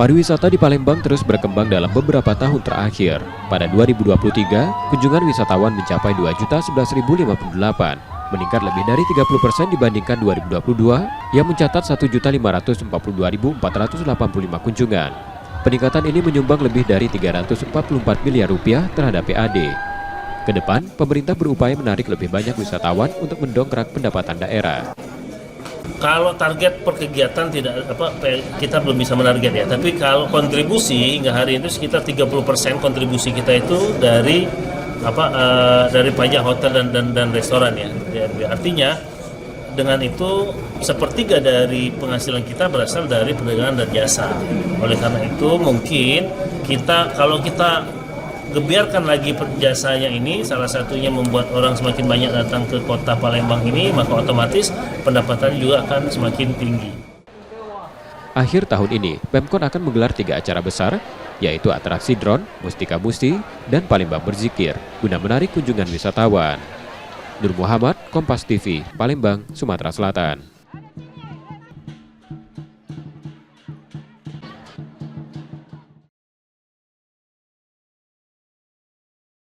Pariwisata di Palembang terus berkembang dalam beberapa tahun terakhir. Pada 2023, kunjungan wisatawan mencapai 2.011.058, meningkat lebih dari 30% dibandingkan 2022 yang mencatat 1.542.485 kunjungan. Peningkatan ini menyumbang lebih dari 344 miliar rupiah terhadap PAD. Kedepan, pemerintah berupaya menarik lebih banyak wisatawan untuk mendongkrak pendapatan daerah. Kalau target per kegiatan kita belum bisa menarget ya. Tapi kalau kontribusi hingga hari itu sekitar 30% kontribusi kita itu dari pajak hotel dan restoran ya. Artinya dengan itu sepertiga dari penghasilan kita berasal dari perdagangan dan jasa. Oleh karena itu mungkin kalau kita gebiarkan lagi jasanya ini, salah satunya membuat orang semakin banyak datang ke kota Palembang ini, maka otomatis pendapatannya juga akan semakin tinggi. Akhir tahun ini, Pemkot akan menggelar 3 acara besar, yaitu atraksi drone, Mustika Musti, dan Palembang Berzikir, guna menarik kunjungan wisatawan. Nur Muhammad, Kompas TV, Palembang, Sumatera Selatan.